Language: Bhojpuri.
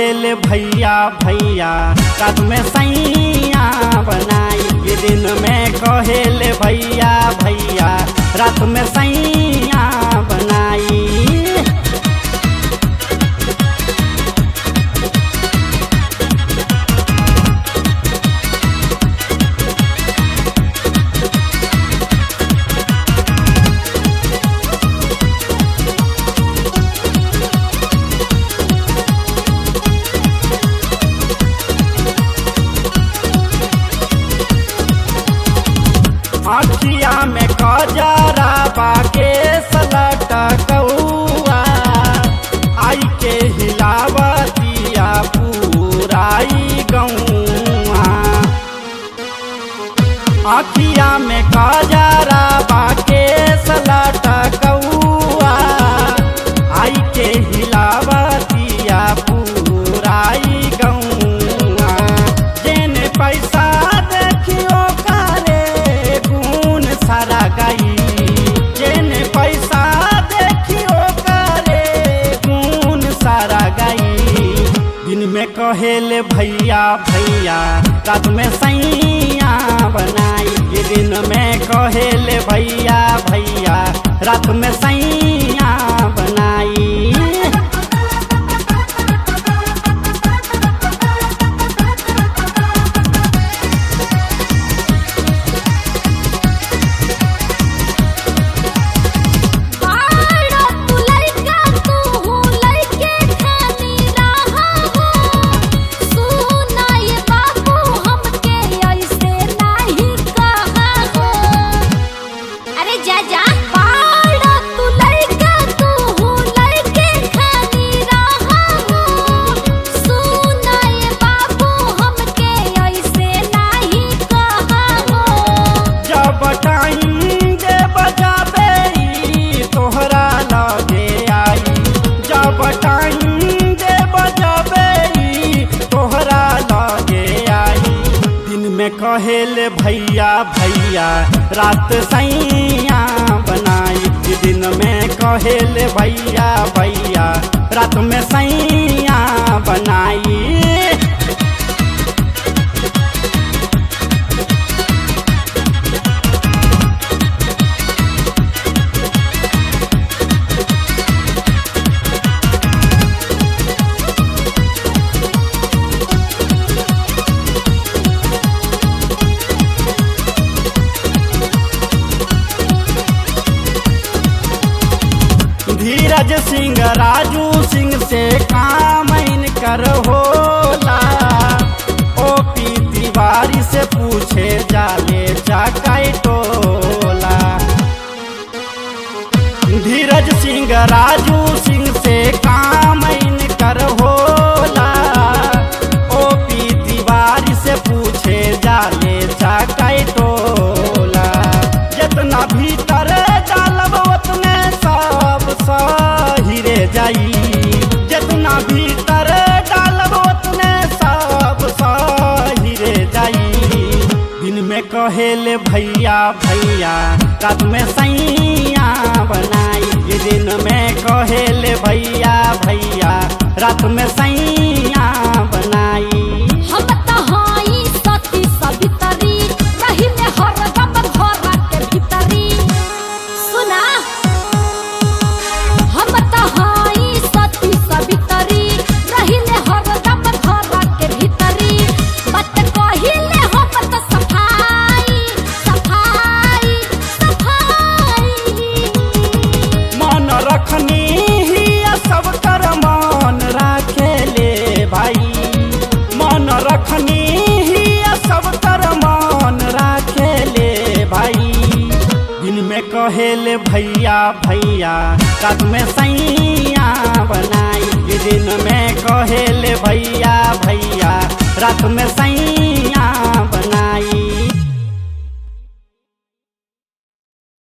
कहेले भैया भैया, रात में सैया बनाई। दिन में कहेले भैया भैया, रात में सैया बनाई। अखिया में कजरा बाके सलट कौआ, आई के हिलावतिया पूराई गौआ। अखिया में कजरा बाके सलट कौआ, आई के हिलावतिया पूराई गौआ। जेने पैसा देखियो सारा गई, जेने पैसा देखियो करे गुण सारा गई। दिन में कहेले भैया भैया, रात में सैया बनाई। दिन में कहेले भैया भैया, रात में सैया बनाई। कहेले भैया भैया, रात सैया बनाई। दिन में कहेले भैया भैया, रात में सैया बनाई। धीरज सिंह राजू सिंह से काम इनकर होला, ओपी तिवारी से पूछे जाले चाकाई टोला। धीरज सिंह राजू सिंह से काम इनकर होला, ओपी तिवारी से पूछे जाले चाकाई टोला। जितना भीतर डालब उतने सहिरे जाई, जितना भीतर डालब उतने सब सहिरे जाई। दिन में कहेले भैया भैया, रात में सैया बनाई। दिन में कहेले भैया भैया, रात में सैया बनाई। कहेले भैया भैया, रात में सैया बनाई। दिन में कहेले भैया भैया, रात में सैया